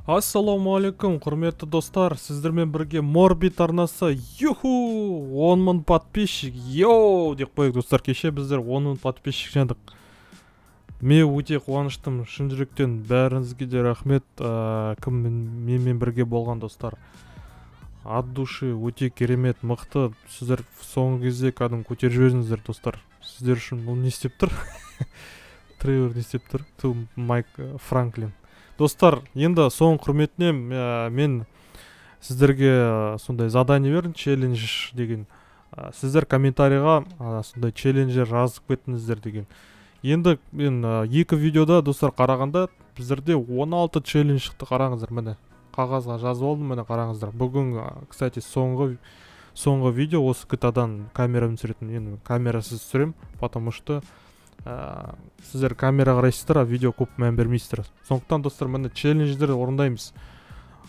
Ассалаумағалейкум, құрметті достар, сіздермен бірге Морбит арнасы. Юху, 10 мың подписчик. Йоу, деп қойық достар, кеше біздер 10 мың подписчик жадық. Мен өте қуаныштым, шын жүректен бәріңізге де рахмет. Кім менімен бірге болған достар. От души өте керемет, мықты. Сіздер соңғы кезде кәдім көтеріп жібердіңіздер достар. Сіздер үшін бұл не істеп тұр? Тревор не істеп тұр? Майк Франклин. Достар, енді соң құрметіне мен сіздерге сондай задание бердім, челлендж деген. Сіздер комментарийға сондай челленджер жазып кеттіңіздер деген. Енді мен екі видеода достар қарағанда біздерде 16 челлендж шықты, қараңыздар, міне. Қағазға жазып алдым, міне қараңыздар. Бүгін, кстати, соңғы видео осы GTA-дан камерамен түсіретін. Енді камерасыз түсірем, потому что сіздер камера қарайсыздар, видео көп мән бермейсіздер. Сондықтан достар, міне челлендждер орындаймыз.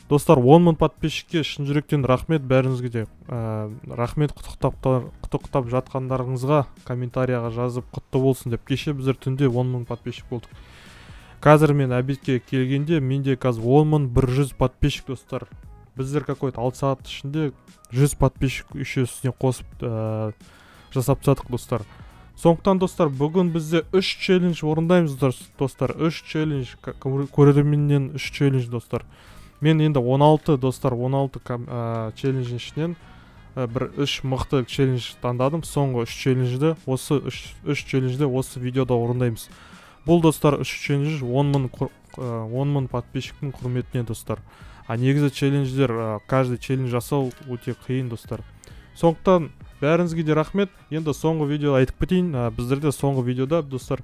Достар, 10 мың подписчикке шын жүректен рахмет бәріңізге де. Рахмет, құттықтап жатқандарыңызға комментарияға жазып құтты болсын деп. Кеше біздер түнде 10 мың подписчик болдық. Қазір мен обедке келгенде менде қазір 10.100 подписчик достар. Біздер какой-то 6 сағат ішінде 100 подписчик еще үстіне қосып жасап тастадық достар. Сондықтан достар, бүгін бізде 3 челлендж орындаймыз достар. 3 челлендж, көрерменнен 3 челлендж достар. Мен енді 16 достар, 16 челлендждің ішінен бір 3 мықты челлендж таңдадым. Соңғы 3 челленджді осы 3 челленджді осы видеода орындаймыз. Бұл достар 3 челлендж 10 мың подписчиктің құрметіне достар. Негізі челлендждер, каждый челлендж жасау өте қиын достар. Сондықтан бәріңізге де рахмет. Енді соңғы видеода айтып кетейін. Біздерде соңғы видеода достар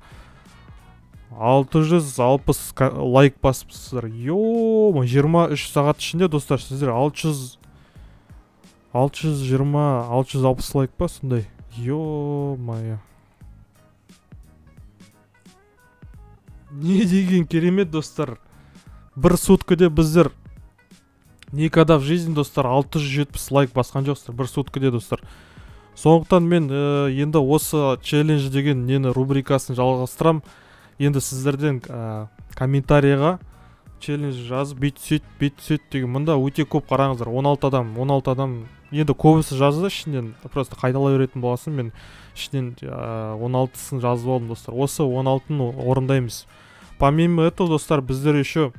660 лайк басыпсыздар. 23 сағат ішінде достар сіздер 660 лайк па сондай. Ё-моё. Не деген керемет достар. Бір суткіде біздер никогда в жизни достар 670 лайк басқан жоқсыздар бір суткіде достар. Сондықтан мен енді осы челлендж деген нені рубрикасын жалғастырам. Енді сіздерден комментарийға челлендж жазып бейт сөйт деген. Мұнда өте көп, қараңыздар, 16 адам. Енді көбісі жазды ішінен, просто қайталай беретін боласын, мен ішінен 16-сын жазып алдым достар. Осы 16-ны орындаймыз. Помимо этого достар, біздер еще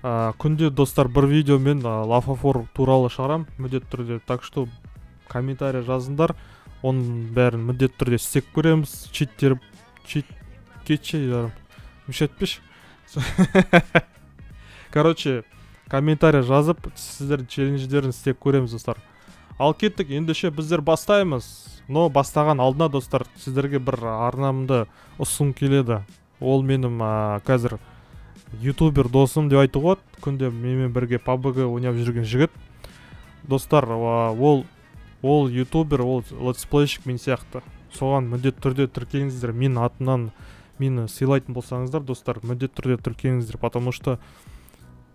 күнде достар бір видео мен лафафор туралы шығарам міндетті түрде. Так что комментарий жазыңдар, оның бәрін міндетті түрде істеп көреміз. Кетші жарым. Мүшетпеш. Короче, комментарий жазып, сіздер челлендждерін істеп көреміз достар. Ал кеттік, ендеше біздер бастаймыз. Но бастаған алдына достар, сіздерге бір арнамды ұсым келеді. Ол менің қазір ютубер досым деп айтуға, күнде менімен бірге PUBG ойнап жүрген жігіт. Достар, ол ютубер, ол летсплейщик мен сияқты. Соған міндетті түрде тіркеліңіздер. Мен атынан мені сыйлайтын болсаңыздар, достар, міндетті түрде тіркеліңіздер, потому что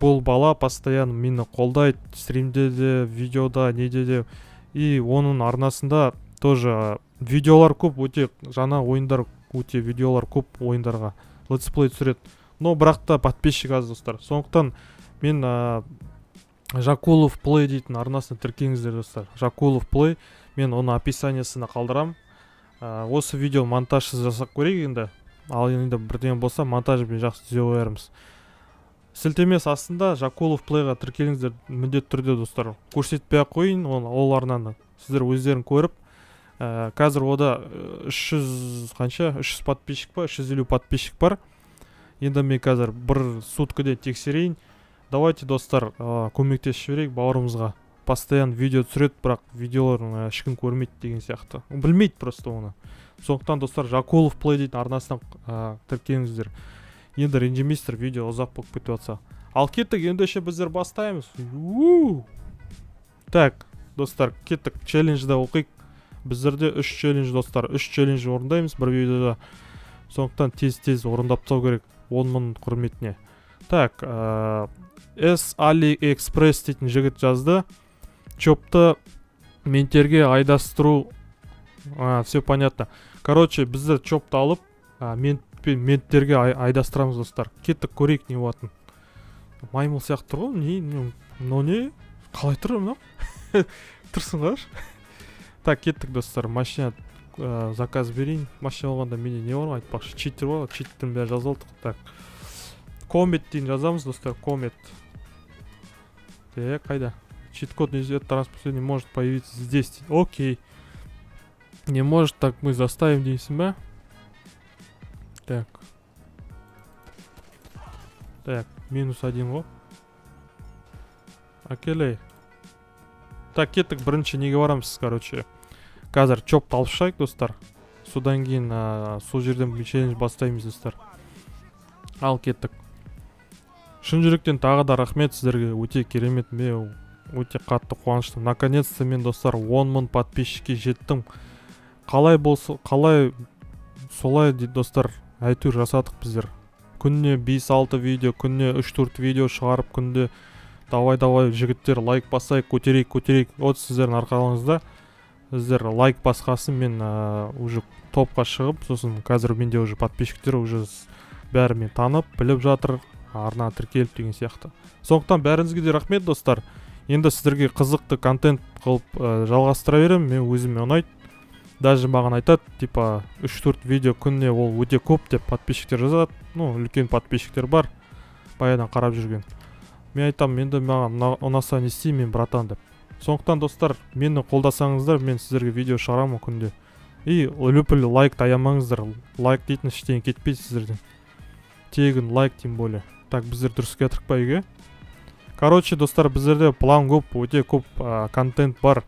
бұл бала постоянно мені қолдайды, стримде де, видеода, неде де. И оның арнасында тоже видеолар көп, өте жаңа ойындар, өте видеолар көп ойындарға летсплей түсіреді. Но бірақ та подписчик аз достар. Сондықтан мен Жакулов Play дейтін арнасына тіркеліңіздер достар. Жакулов Play, мен оны описаниясына қалдырам. Осы видео монтажсыз жасап көрейік енді. Ал енді бірден болса монтажбен жақсы түзеп қоярмыз. Сілтемесі астында Жакулов Playға тіркеліңіздер міндетті түрде достар. Көрсетпей ақ қойын, ол арнаны сіздер өздерін көріп. Қазір ода 300 подписчик па, 350 подписчик бар. Енді мен қазір бір суткіде тексерейін. Давайте достар, көмектесіп жіберейік бауырымызға. Постоянно видео түсіреді, бірақ видеоларын ешкім көрмейді деген сияқты. Білмейді просто оны. Сондықтан достар, Жакулов Play дейтін арнасынан тіркеліңіздер. Енді ренжімейсіздер, видео ұзақ болып кетіп жатса. Ал кеттік, ендеше біздер бастаймыз. Так, достар, кеттік, челленджді оқиық. Біздерде 3 челлендж достар, 3 челлендж орындаймыз бір видеода. Сондықтан тез орындап тастау керек 10 мың құрметіне. Так, AliExpress дейтін жігіт жазды. Чопты ментерге айдастыру. Все понятно. Короче, біздер чопты алып, менттерге айдастырамыз достар. Кеттік, көрейік не болатын. маймыл сияқты тұр ғой. Не қалай тұр мынау? Тұрсын қарашы. Так, кеттік достар. Машина заказ берейін. Машина болғанда менде не бар ғой айтпақшы. Читер бар, читтердің бәрі жазып алдық. Так. Комет дейін жазамыз достар. Комет. Қайда? Чит-код не может появиться здесь. Окей. Не может, так мы заставим дейсің ба? Так. Так, -1 ғой. Акелей. Так, кеттік бірінші неге барамыз, короче. Қазір чопты алып шығайық, достар. Содан кейін сол жерден челлендж бастаймыз, достар. Ал кеттік. Шын жүректен тағы да рахмет сіздерге. Өте керемет, мен өте қатты қуаныштым. Наконец-то мен, достар, 10.000 подписчикке жеттім. Қалай солай, достар, әйтеуір жасадық біздер. Күнне 5-6 видео, күнне 3-4 видео шығарып, күнде давай жігіттер лайк басайық, көтерейік. Вот сіздердің арқаларыңызда сіздер лайк басқасын мен уже топқа шығып, сосын қазір менде уже подписчиктер уже бәрі мен танып, біліп жатыр, арна тіркеліп деген сияқты. Сондықтан бәріңізге де рахмет, достар. Енді сіздерге қызықты контент қылып жалғастыра беремін, мен өзіме ұнайды. Даже маған айтады, типа 3-4 видео күнне ол өте көп деп подписчиктер жазады. Ну, үлкен подписчиктер бар, баядан қарап жүрген. Мен айтам, енді маған ұнаса не істеймін, братан деп. Сондықтан, достар, мені қолдасаңыздар, мен сіздерге видео шығарамын күнде. И лүпіл лайк таямаңыздар. Лайк дейтін іштен кетпейді сіздерден. Тегін лайк тем более. Так, біздер дұрыс кетіріп па үйге. Короче, достар, біздерде план көп, өте көп контент бар.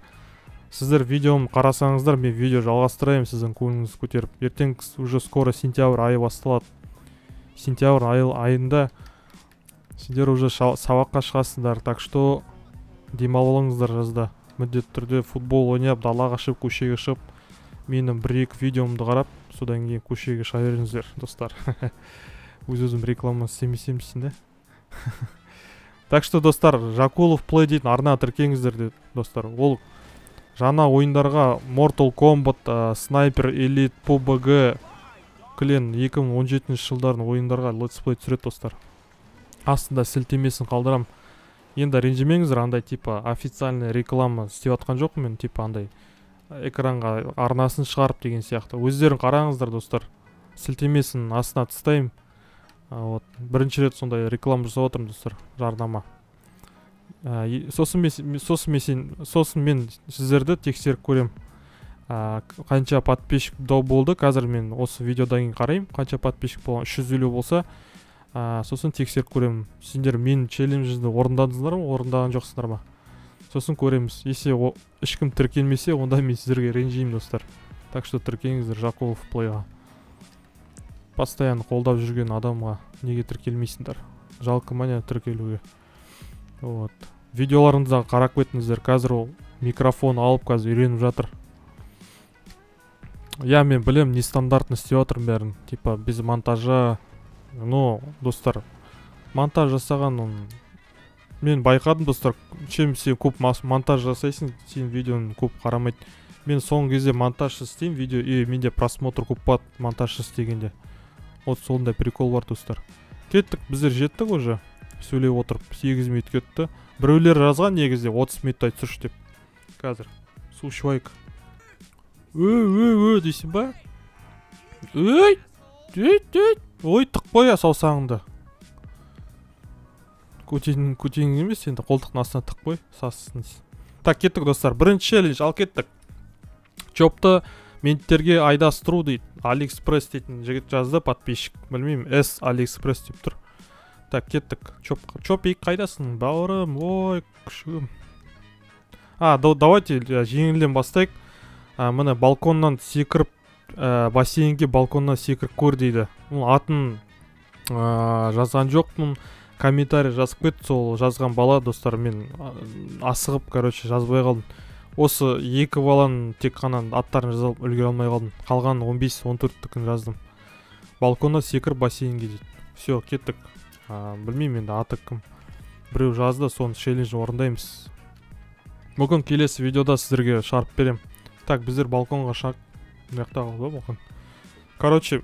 Сіздер видеоны қарасаңыздар, мен видео жалғастырайым, сіздің көңіліңізді көтеріп. Ертең уже скоро сентябрь айы басталады. Сентябрь айында сіздер уже сабаққа шығасыңдар. Так что демалыңыздар жазда. Міндетті түрде футбол ойнап, далаға шығып, көшеге шығып, менің 1-2 видеомды қарап, содан кейін көшеге шыға беріңіздер, достар. Өз-өзім реклама істемесем дейсің да. Так что, достар, Жакулов Play дейтін арна тіркеңіздер, достар. Ол жаңа ойындарға Mortal Kombat, Sniper Elite, PUBG, Клен 2017 жылдардың ойындарға летсплей түсіреді, достар. Астында сілтемесін қалдырам. Енді ренжімеңіздер, андай типа официальный реклама істеп атқан жоқ мен, типа андай экранға арнасын шығарып деген сияқты. Өздерің қараңыздар, достар. Сілтемесін астына тастайым. Вот, бірінші рет сондай реклама жасап отырмын, достар, жарнама. Сосын мен сіздерді тексеріп көрем. Қанша подписчик болды, қазір мен осы видеодан кейін қарайым. Қанша подписчик болған, 350 болса, сосын тексеріп көрем. Сендер мен челленджді орындадыңыздар ма, орындаған жоқсыңдар ма? Сосын көреміз. Есе ешкім тіркелмесе, онда мен сіздерге ренжеймін, достар. Так что тіркеліңіздер Жакулов Playға. Постоянно қолдап жүрген адамға неге тіркелмейсіңдер? Жалко мане тіркелуге. Вот. Видеоларыңызға қарап кетіңіздер. Қазір ол микрофон алып қазір үйреніп жатыр. Я мен білем, нестандартны істеп отырмын бәрін. Типа без монтажа. Но, достар, монтаж жасаған мен байқадым, достар. Чем сен көп монтаж жасайсың, сен видеоны көп қарамайды. Мен соңғы кезде монтаж істеймін видео, и менде просмотр көп болады монтаж істегенде. Вот сондай прикол бар, достар. Кеттік, біздер жеттік уже. Сөйлеп отырып 8 минут кетті. Біреулер жазған негізде 30 минуттай түсірші деп. Қазір су ішіп дейсің ба? Ой, тық қоя саусағыңды. Көтеңің емес, енді қолтықтың астына тық қой, сасысыңыз. Так, кеттік, достар. Бірінші челлендж ал кеттік. Чопты менттерге айдастыру дейді. Алиэкспресс дейтін жігіт жазды, подписчик. Білмеймін, S Алиэкспресс деп тұр. Так, кеттік. Чопик қайдасың, бауырым? Ой, күшігім. Давайте жеңілден бастайық. Міне балконнан секіріп, бассейнге балконнан секіріп көр дейді. Атын жазған жоқпын. Комментарий жазып кетті, сол жазған бала, достар, мен асығып, короче, жазбай қалдым. Осы 2 баланың тек қана аттарын жазып үлгере алмай қалдым. Қалған 15-14-тікін жаздым. Балконнан секіріп бассейнге дейді. Все, кеттік. Білмеймін енді аты кім. Біреу жазды, соны челленджін орындаймыз. Мүмкін келесі видеода сіздерге шарп берем. Так, біздер балконға шақ. Маяқта қалды балкон. Короче,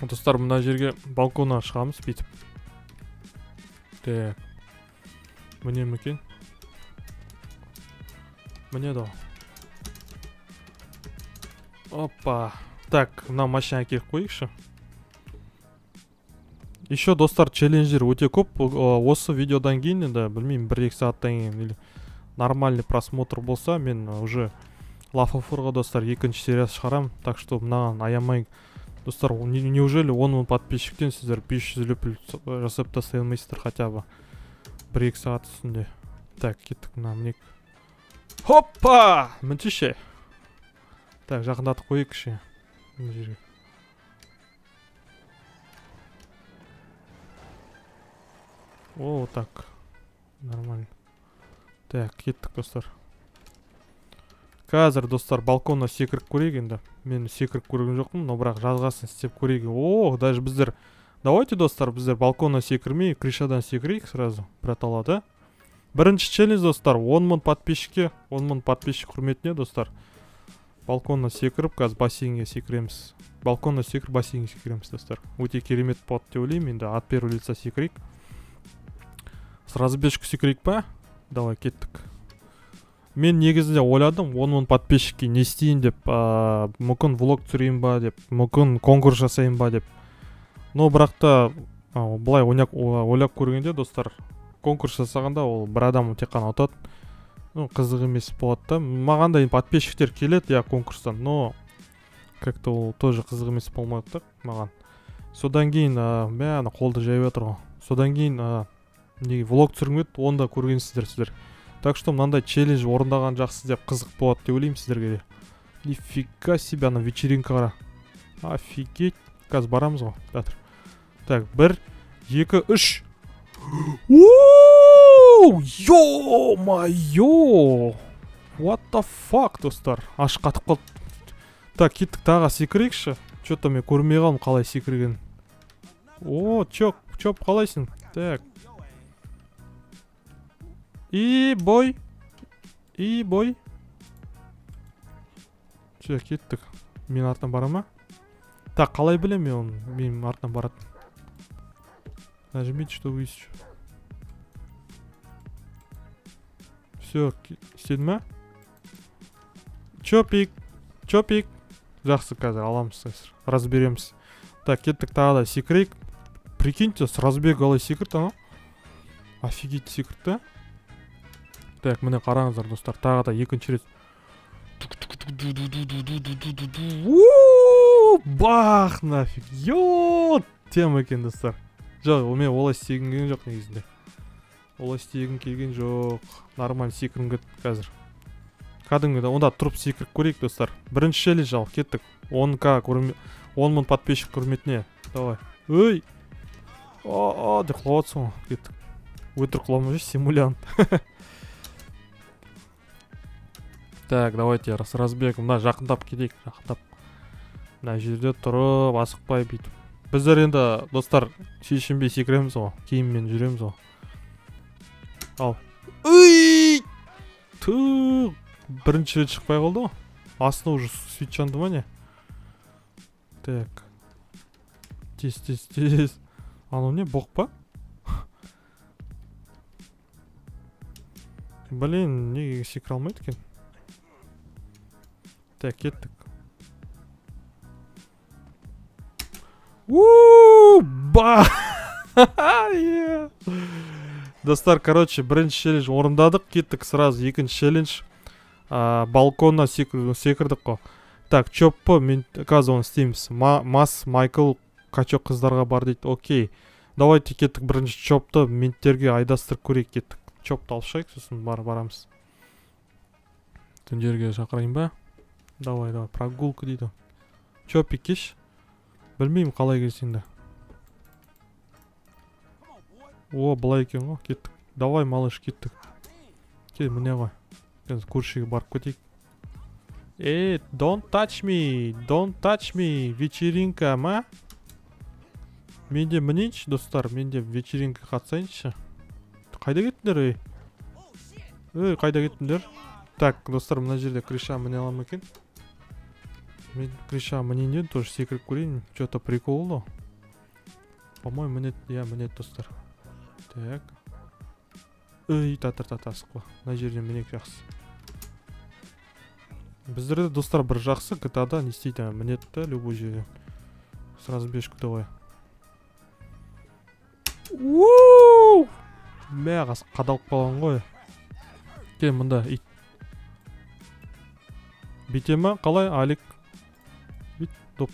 достар, мына жерге балконға шығамыз, бүйтіп. Так. Міне ме екен? Міне да. Опа. Так, мына машина әкеліп қойықшы. Еще достар, челленджер өте көп. Осы видеодан кейін енді білмеймін 1-2 сағаттан кейін или нормальный просмотр болса, мен уже Лафафурға достар екінші сериясы шығарам. Так что мынаған аямай. Достар, неужели 10 000 подписчиктен сіздер 500 лепіл жасап тастай алмайсыздар хотя бы 1-2 сағат үстінде. Так, кеттік мына мінек. Хоппа! Мінтіше. Так, жақындатып қойық ше. О, так. Нормально. Так, кеттік достар. Қазір достар балконна секіріп көрейік енді. Мен секіріп көрген жоқпын, но бірақ жазғасын істеп көрейік. О, даже біздер. Давайте достар, біздер балконна секірмей, крышадан секірейік сразу. Браталады. Бірінші челлендж достар, 10 000 подписчикке, 10 000 подписчик құрметіне достар. Балконна секіріп, қазір бассейнге секіреміз. Балконна секіріп, бассейнге секіреміз достар. Өте керемет болады деп ойлаймын, енді от первого лица секірейік. С разбежку секірейік па? Давай кеттік. Мен негізінде ойладым 10 000 подписчикке не істейін деп, мүмкін влог түсірейін ба деп, мүмкін конкурс жасайын ба деп. Но бірақ та былай ойлап көргенде достар, конкурс жасағанда ол бір адам тек қана ұтады. Ну, қызық емес болады да. Маған да подписчиктер келеді я конкурстан, но как-то ол тоже қызық емес болмайды да маған. Содан кейін бәрі қолды жайып отыр ғой. Содан кейін влог түсіргім келді, оны да көргенсіздер сіздер. Так что мынандай челлендж орындаған жақсы деп қызық болады деп ойлаймын сіздерге де. Нифига себе, ана вечеринка қара. Офигеть. Қазір барамыз ғой. Так, 1, 2, 3. Ооо! Ё-моё! What the fuck, достар? Аш қатып қалды. Так, кеттік тағы секірейікші. Что-то мен көрмей қалдым қалай секірген. О, чоп қалайсың? Так. И бой. Че, кеттік. Мен артынан барама? Так, қалай білем мен оны? Мен артынан баратын. Нажмите, что вы ищете. Все, істеді ма? Чопик. Жақсы, қазір аламыз. Разбереміз. Так, кеттік тағы да секірейік. Прикиньте, с разбега қалай секірді, ана? Офигеть секірді. Так, міне қараңыздар достар, тағы да екінші рет. Бах, нафиг. Тема екен достар. Жоқ, мен олай істеген келген жоқ негізінде. Олай істеген келген жоқ. Нормально секірім кетті қазір. Кәдімгі онда тұрып секіріп көрейік достар. Бірінші челлендж ал, кеттік. 10 000 подписчик құрметіне. Давай. Ой! Деп құлаватсың ғой. Кеттік. Өтірік құламай симулянт. Так, давайте с разбегом. Мына жақындап кетейік, жақындап. Мына жерде тұрып, асықпай бүйтіп. Біздер енді достар шешінбей секіреміз ғой. Киіммен жүреміз ғой. Ал. Ой! Тү! Бірінші рет шықпай қалды ғой. Астына уже сөйт жанды ма не? Так. Тез. Анау не, боқ па? Блин, неге секіре алмайды екен? Так, кеттік. Ба! Достар, короче, бірінші челлендж орындадық, кеттік сразу екінші челлендж. Балконна секірдік қой. Так, чоппы, мен қазір оны істейміз. Майкл қачок қыздарға бар дейді. Окей. Давайте кеттік бірінші чопты менттерге айдастырып көрейік кеттік. Чопты алып шығайық, сосын барамыз. Түндерге шақырайын ба? Давай, прогулка дейді. Чопик кеш. Білмеймін қалай келсеңді. О, былай екен ғой, кеттік. Давай, малыш, кеттік. Кел, міне ғой. Көршіге барып кетейік. Don't touch me, вечеринка, ма? Менде мінейінші, достар, менде вечеринка қатсайыншы. Қайда кеттіңдер, қайда кеттіңдер? Так, достар, мына жерде крыша міне алам екен. Мен крыша мінейінден тоже секіріп көрейін. Что-то прикол, да? По-моему, мінет, достар. Так. Ой, асық па. Мына жерден мінек жақсы. Біздерде достар бір жақсы GTA-да не істейді, мінеді да любой жерден. Сразу бешку давай. Ууу! Мә, қасық қадалып қалған ғой. Кел, мұнда ит. Бите ма? Қалай? Алик. Бит, топ.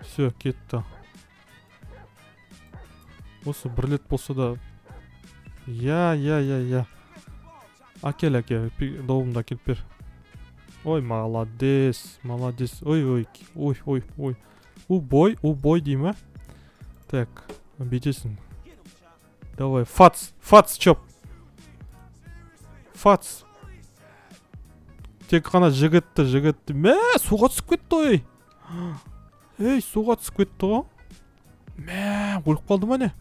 Все, кетті. Осы бір рет болса да. Я. Әкел. Добымды әкеліп бер. Ой, молодец. Ой. Убой дей ма? Так, битесің. Давай, фац, чоп. Фац. Тек қана жігітті. Мә, суға түсіп кетті, ой. Ей, суға түсіп кетті ғой. Мә, өліп қалды ма не?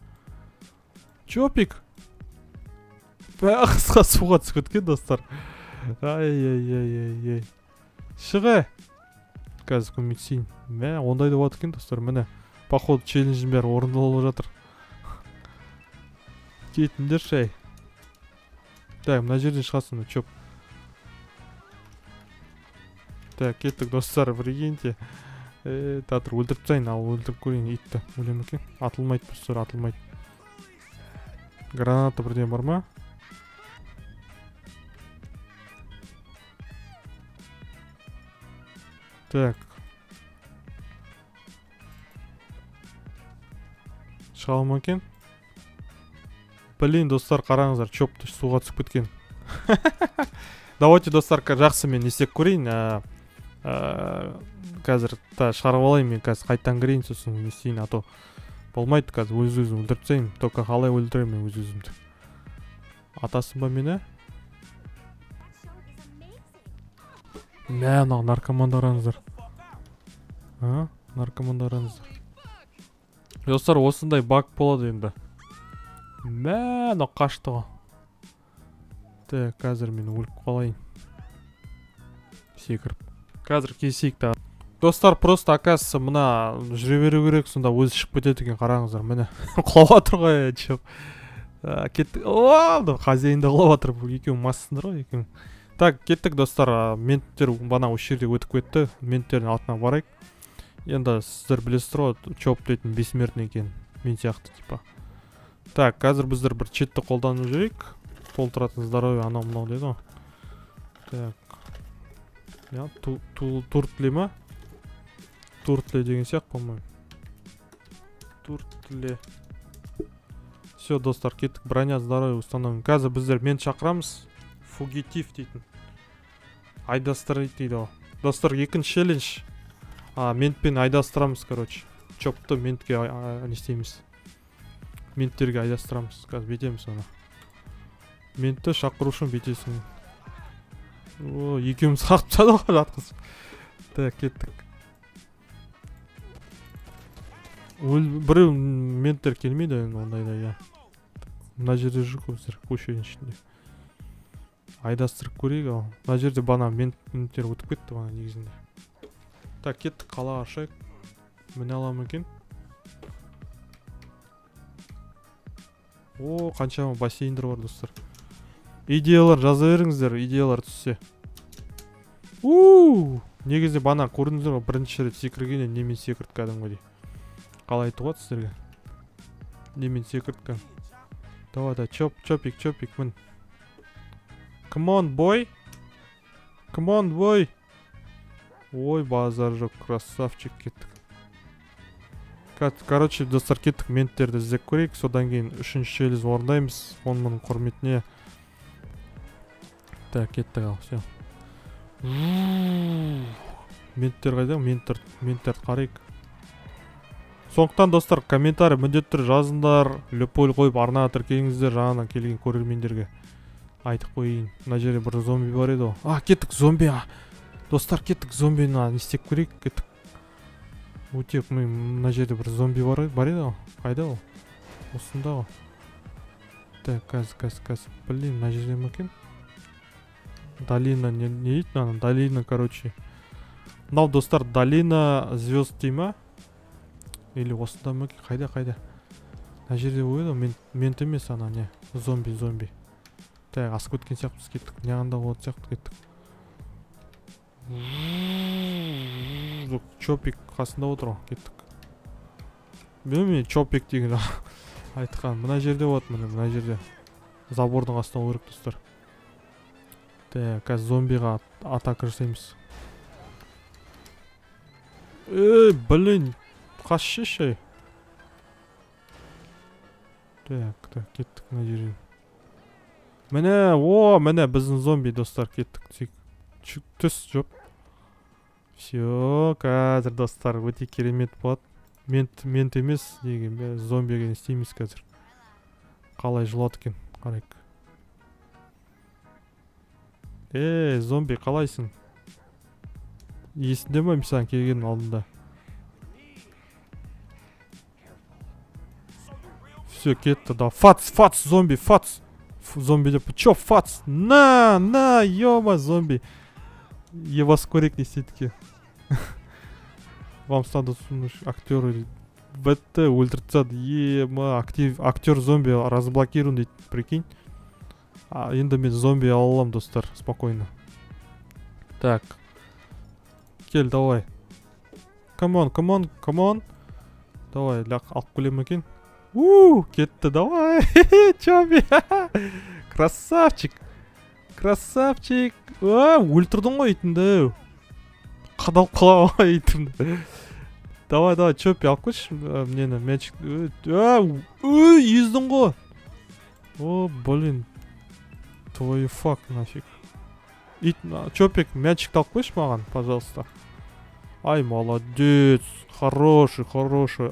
Чопик. Бә, қысқа суға түсіп кеткен, достар. Ай. Шыға. Қазір көмексейін. Мә, ондайды болады екен, достар, міне. Походу, челленджін бәрі орындалып жатыр. Кетіндер шай. Так, мына жерден шығасың, чоп. Так, кеттік, достар, прикиньте. Татыр, өлтіріп тастайын, ал өлтіріп көрейін, итті. Өлем екен? Атылмайды, достар, атылмайды. Граната бірден бар ма? Так. Шығалым екен? Блин, достар, қараңыздар, чопты суға түсіп кеткен. Давайте, достар, жақсы мен істеп көрейін. Қазір шығарып алайын, мен қазір қайттан кірейін, сосын істейін, а то болмайды қазір өз-өзім өлтіріп тастайын. Только қалай өлтіремін мен өз-өзімді. Атасын ба мені? Мә, наркоманды қараңыздар. Наркоманды қараңыздар. Достар, осындай баг болады енді. Мә, қашты ғой. Так, қазір мен өліп қалайын. Секіріп. Қазір кесейік та. Достар, просто оказывается, мына жүре беру керек, сонда өзі шығып кетеді екен, қараңыздар, міне. Құлап отыр ғой, чоп. Кеттік. О, хозяинды құлап отыр. Екеуің массыңдар ғой, екеуің. Так, кеттік, достар. Менттер бана осы жерде өтіп кетті. Менттердің алтына барайық. Енді сіздер білесіздер ғой, чоп дейтін бессмертный екен. Мен сияқты, типа. Так, қазір біздер бір четті қолданып жүрейік. Толтыратын здоровье, анау-мынау дейді ғой. Так. Туртле ма? Туртле деген сияқты, по-моему. Туртле. Все, достар, кеттік. Броня здоровье установим. Қазір біздер мен шақырамыз. Фугитив дейтін. Айдастырайық дейді ғой. Достар, екінші челлендж. Ментпен айдастырамыз, короче. Чопты ментке не істейміз. Менттерге айдастырамыз. Қазір бетеміз оны. Ментті шақыру үшін бетесің. О, екеуміз қақып тастады ғой жатқызып. Так, кеттік. Біреу менттер келмейді ондайда, я. Мына жерде жүр көздер, көшенің ішінде. Айдастырып көрейік ал. Мына жерде бана менттер өтіп кетті бана негізінде. Так, кеттік, қалаға ашайық. Міне алам екен. О, қаншама бассейндер бар, достар. Идеялар жаза беріңіздер, идеялар түссе. Негізде бана көрдіңіздер ғой, бірінші рет секіргенде немен секірт кәдімгідей. Қалай айтуға сіздерге? Немен секірт кәдім. Давай, чопик, мін. Come on, boy. Ой, базар жоқ, красавчик, кеттік. Короче, достар, кеттік, менттерді іздеп көрейік. Содан кейін үшінші челлендж орындаймыз. Оның құрметіне. Так, кеттік ал, все. Менттер қайда? Менттер қарайық. Сондықтан, достар, комментарий міндетті жазыңдар. Лөпөл қойып арнаға тіркеліңіздер, жаңадан келген көрермендерге. Айтып қойын. Мына жерде бір зомби бар еді ғой. Кеттік, зомби. Достар, кеттік, зомбині не істеп көрейік, кеттік. Өтек, мына жерде бір зомби бар еді ғой. Қайда ол? Осында ғой. Так, қазір. Блин, мына жерде ме екен? Долина, не дейді мына? Долина, короче. Мынау, достар, долина звезд дей ма? Или осында ма екен? Қайда? мына жерде ойды мент емес ана не зомби. Так, асып кеткен сияқтымыз, кеттік. Мына жақында болатын сияқты кеттік. Жоқ, чопик қасында отыр ғой, кеттік. Мен чопик деген айтқан. Мына жерде болады, мына жерде. Забордың астына ойрық достар. Так, қазір зомбиға атака жасаймыз. Блин, қашшы. Так, кеттік мына жерден. Міне біздің зомби достар, кеттік. Түс жоқ. Всё, қазір достар, өте керемет болады. Мент емес деген, зомбиге не істейміз қазір. Қалай жылады екен, қарайық. Зомби, қалайсың? Есінде ме саған келген алдында? Все, кетті, да. Фац, зомби, фац. Зомби деп, чё, фац? На, ёма, зомби. Вас көрек не істедік. Вам стады сұныш, актеры бітті, өлтіртсады. Актер зомби разблокируем дейді, прикинь. Енді мен зомби алалам, достар, спокойно. Так. Кел, давай. Come on. Давай, алып көлем екен. Кетті, давай. Чоби. Красавчик. Өлтірдің ғой итімді. Қадалып қала ғой итімді. Давай, чопи, алып көш. Мені, мячик. Ездің ғой. Блин. Твою фак, нафиг. Чопик, мячикті алып көш маған, пожалуйста. Ай, молодец. Хороший.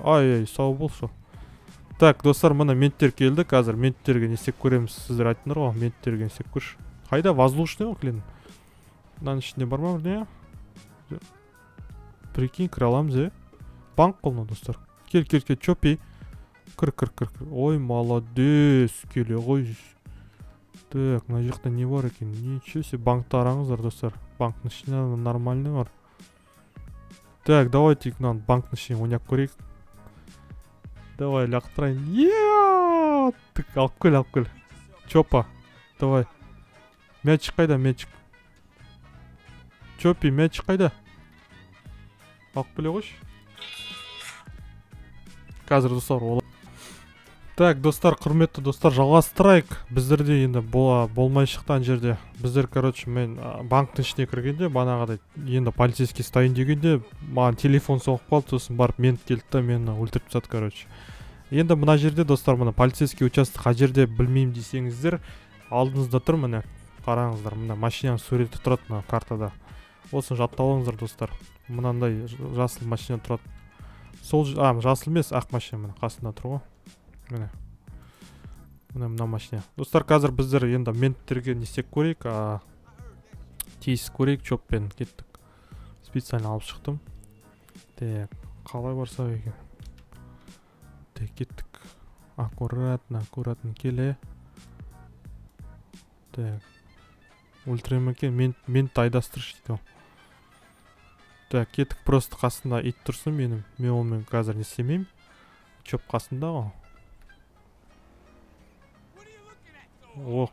Ай, сау болшы. Так, достар, мына менттер келді. Қазір менттерге не істеп көреміз. Сіздер айттыңдар ғой, менттерге не істеп көрші. Қайда, воздушный ғой, клин. Мынаның ішінде бар ма, не? Прикинь, кіре аламыз, банк қолына, достар. Кел, чопи. Кір. Ой, молодец. Келе ғой. Так, мына жақта не бар екен? Ничего себе, банкты араңыздар, достар. Банктың ішінде нормальный бар. Так, давайте банктың ішіне ойнап көрейік. Давай, лақтырайын. Так, алып көл. Чопа, давай. Мячик қайда, мячик? Чопи, мячик қайда? Алып келе қойшы. Қазір, достар, олай. Так, достар, құрметті достар, жалғастырайық. Біздерде енді болмай шыққан жерде. Біздер, мен банктың ішіне кіргенде, банағадай, енді полицейский стайын дегенде, маған телефон соғып қалды, сосын барып мент келді, мені өлтіріп тастады, Енді мына жерде, достар, мына полицейский участок қай жерде білмеймін десеңіздер, алдыңызда тұр, міне, қараңыздар, мына машинаның суреті тұрады мына картада. Осын жатталыңыздар, достар. Мынандай жасыл машина тұрады. Жасыл емес, ақ машина мына қасында тұр ғой. Мына машина. Достар, қазір біздер енді менттерге не істеп көрейік, тиісіп көрейік, чоппен кеттік. Специально алып шықтым. Так, қалай барсақ екен? Так, кеттік. Аккуратно келе. Так, өлтірем екен, мент айдастырыш дейді. Так, кеттік, просто қасында ит тұрсын менің. Мен олмен қазір не істемеймін. Чоп қасында ғой.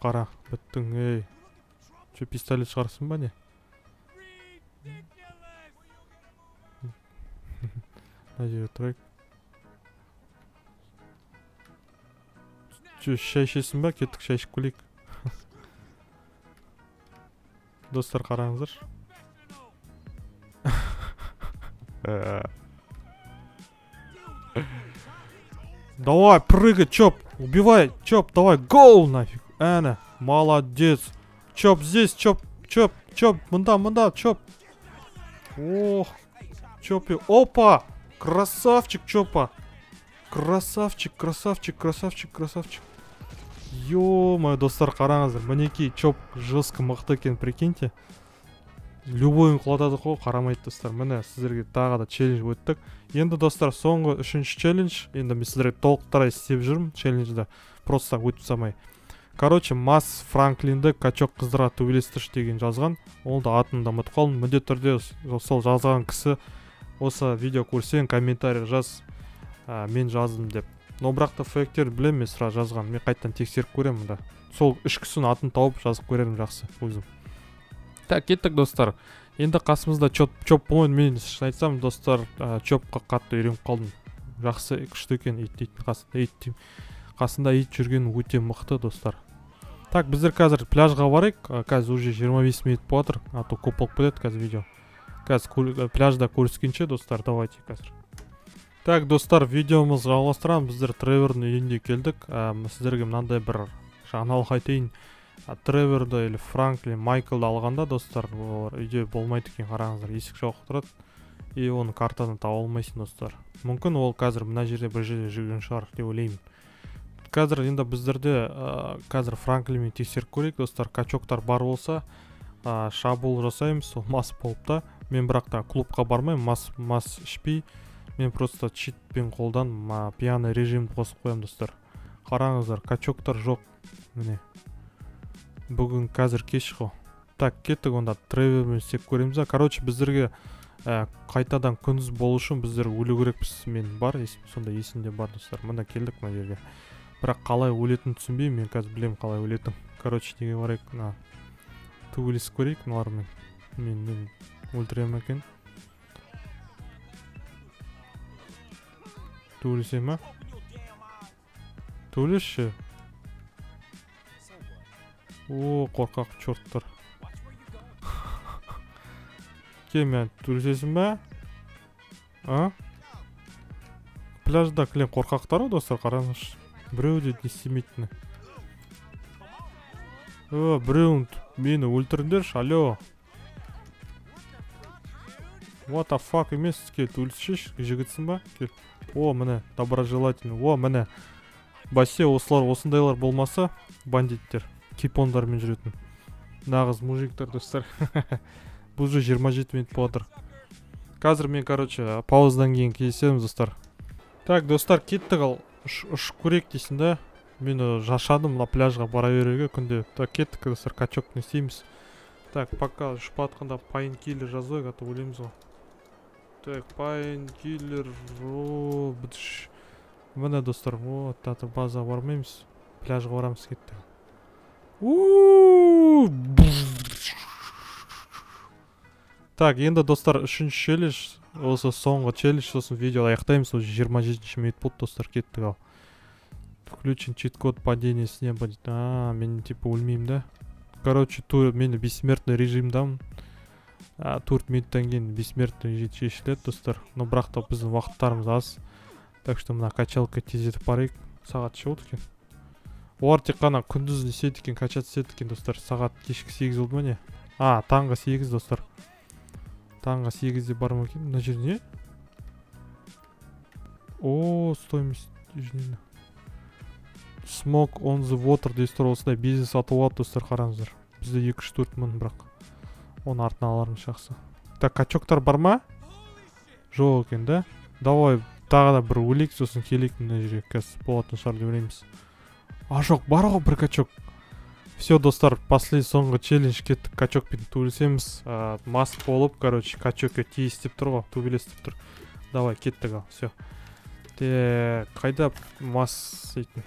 Қара, біттің, Че, пистолет шығарсын ба не? Мына жерге тұрайық. Че, шай ішесің ба? Кеттік, шай ішіп келейік. Достар, қараңыздар. Давай, прыгай, Чоп, убивай, Чоп, давай, гоу, нафиг. Әне, молодец. Чоп, здесь, Чоп, мында, Чоп. Ох, Чопи, опа, красавчик, Чопа. Красавчик. Ё-моё, достар, қараңыздар, мінекей, Чоп жестко мықты екен, прикиньте. Любойын құлатады қой, қарамайды, достар. Міне, сіздерге тағы да челлендж өттік. Енді, достар, соңғы үшінші челлендж. Енді мен сіздерге толықтыра істеп жүрмін челленджді. Просто өтіп самай. Короче, Масс Франклинді качок қыздыра төбелестіріш деген жазған. Ол да атын да ұмытып қалдым. Міндетті түрде сол жазған кісі осы видео көрсең комментарий жаз. Мен жаздым деп. но бірақ та фейктерді білемін мен сразу жазған. Мен қайтадан тексеріп көремін да. Сол ішкісінің атын тауып жазып көрерім жақсы өзім. Так, кеттік достар. Енді қасымызда чоп болмайды. Мен шын айтсам достар, чопқа қатты үйреніп қалдым. Жақсы күшті екен қасында ит жүрген өте мықты достар. Так, біздер қазір пляжға барайық. Қазір уже 25 минут болатыр, а то көп болып кетеді қазір видео. Қазір пляжда көріскенше достар, давайте қазір. Так, достар, видеомыз жалғастырамыз. Біздер Тревордың үйіне келдік. Сіздерге мынандай бір жаңалық айтайын. Треворды или Франклин, Майклды алғанда достар, олар үйде болмайды екен, қараңыздар, есік жауып тұрады. И оны картадан таба алмайсың достар. Мүмкін ол қазір мына жерде бір жерде жүрген шығар деп ойлаймын. Қазір енді біздерде қазір Франклинмен тексеріп көрейік достар. Качоктар бар болса, шабуыл жасаймыз, сол мас болып та. Мен бірақ та клубқа бармаймын, мас ішпей. Мен просто читпен қолдан пьяный режимді қосып қоямын достар. Қараңыздар, качоктар жоқ. Міне. Бүгін қазір кеш қой. Так, кеттік онда Тревормен істеп көреміз. Короче, біздерге қайтадан күндіз болу үшін біздер өлу керекпіз. Мен бар, сонда есімде бар достар. Мына келдік мына жерге. Бірақ қалай өлетінін түсінбеймін, мен қазір білемін қалай өлетін. Короче, неге барайық, төбелесіп көрейік мыналармен. Мен өлтірем екен. Төбелесем ма? Төбелесші. О, қорқақ чорттар. Мен төбелесесің ба? Пляжда клен қорқақтар достар, қараңызшы. Біреу де не істемейтіні. Біреуін мені өлтіріңдерші, алло. What the fuck емес, кел, төбелесші, жігітсің ба? Кел. О, міне, доброжелательный. О, міне. Басе, осындайлар болмаса, бандиттер. Кипондармен жүретін. Нағыз мужиктар достар. Бұл же 27 минут болатыр. Қазір мен, короче, пауздан кейін кездесеміз достар. Так, достар, кеттік ал. Ұшып көрейік дейсің да. Мен жашадым на пляжға бара беруге күнде. Так, кеттік достар, качок не істейміз. Так, пока ұшып атқанда пайнкиллер жазойық, аты өлеміз ғой. Так, пайнкиллер. Міне достар, таты база бармаймыз. Пляжға барамыз кетті. Так, енді достар, үшінші челлендж, осы соңғы челлендж, сосын видео аяқтаймыз, уже 27 минут болды достар, кеттік ал. Включен чит-код падения с неба. Мен типа өлмеймін да. Короче, мені бессмертный режимдамын. 4 минуттан кейін бессмертный режим шешіледі достар. Но бірақ та біздің уақыттарымыз аз. Так что мына качалка тездетіп барайық. Сағат ше болды екен. Олар тек қана күндіз не істейді екен, качаться етеді екен достар. Сағат кешкі 8 болды ма не? Таңғы 8 достар. Таңғы 8-де бар ма екен? Мына жер не? Стоимость южнина. Smoke on the water дейсіз тұр, осындай бизнес атып алады достар, қараңыздар. Бізде 2-4 мың бірақ. Оны артына алармыз жақсы. Так, качоктар бар ма? Жоқ екен да? Давай тағы да бір өлейік, сосын келейік мына жерге. Қазір болатын шығар деп ойлаймыз. Жоқ, бар ғой бір качок. Все, достар, соңғы челлендж кеттік, качокпен төбелесеміз. Мас болып, короче, качокке тиіс деп тұр ғой, төбелес деп тұр. Давай, кеттік ал, все. Қайда мас ейтін?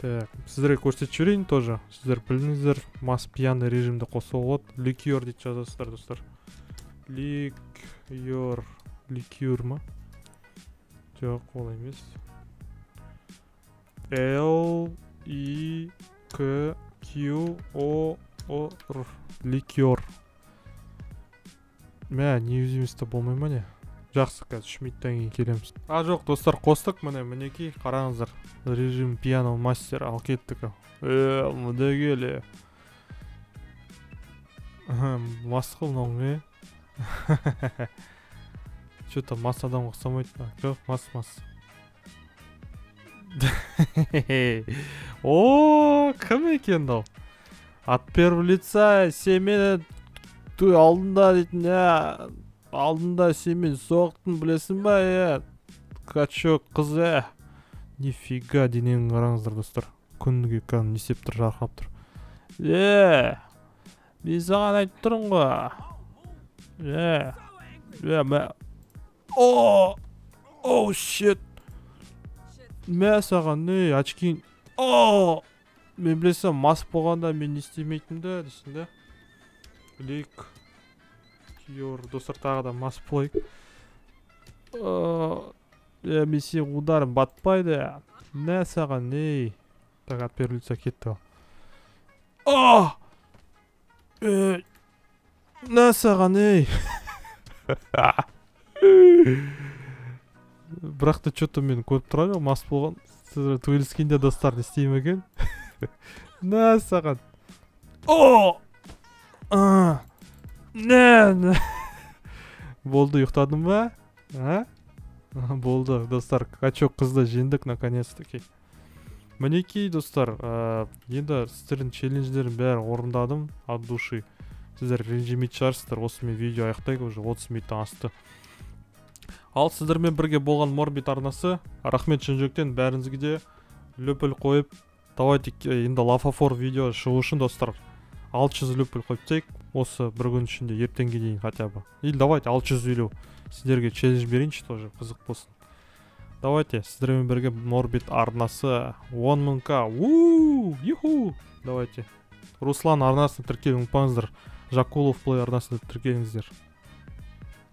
Сіздерге көрсетіп жіберейін тоже. Сіздер біліңіздер, мас пьяный режимді қосу болады. Ликер дейді жазасыздар, достар. Ликер ма? Жоқ, олай емес. L-I-K-Q-O-R. Ликер. Не өзімізді болмай ма не? Жақсы, қазір 3 минуттан кейін келеміз. Жоқ, достар, қостық, мінекей, қараңыздар. Режим пьяный мастер, ал кеттік. Мұнда келе. Мас қыл мынауың, Че-то мас адам ұқсамайды. Жоқ, мас. Кім екен дау? От первого лица семені алдында дейтін, алдында семен соқтың, білесің ба, качок қыз, Нифига денең қараңыздар, достар. Күніге кән несеп тұр, жарқап тұр. Мен саған айтып тұрмын ғой. Shit. мә саған не очкиң. О, мен білесем мас болғанда мен не істемейтінімді дейсің да. Білейік. Күйеуір достар тағы да мас болайық. Мен сен ударым батпайды. Мә саған не. Так, от первого лица кетті. Мә саған не. Бірақ та что-то мен көріп тұрады мас болған. Сіздер төйлескенде достар не істейм екен. Мә саған. Не. Болды, ұйықтадың ба? Болды, достар. Качок қызды жеңдік наконец-таки. Мінекей, достар, енді сіздердің челлендждерін бәрі орындадым от души. Сіздер ренжімейтін шығарсыздар, осымен видео аяқтайық, уже 30 минуттан асты. Ал сіздермен бірге болған Морбит арнасы, рахмет шын жүректен бәріңізге де лөпіл қойып, давайте енді лафафор видео шығу үшін, достар, 600 лөпіл қойып тек, осы бір күн ішінде ертеңге дейін хотя бы. Или давайте 650 сіздерге челлендж берейінші, тоже қызық болсын. Давайте сіздермен бірге Морбит арнасы 10.000к. Юху! Давайте. Руслан арнасына тіркеліп ұмытпаңыздар. Жакулов плей арнасына тіркеліңіздер.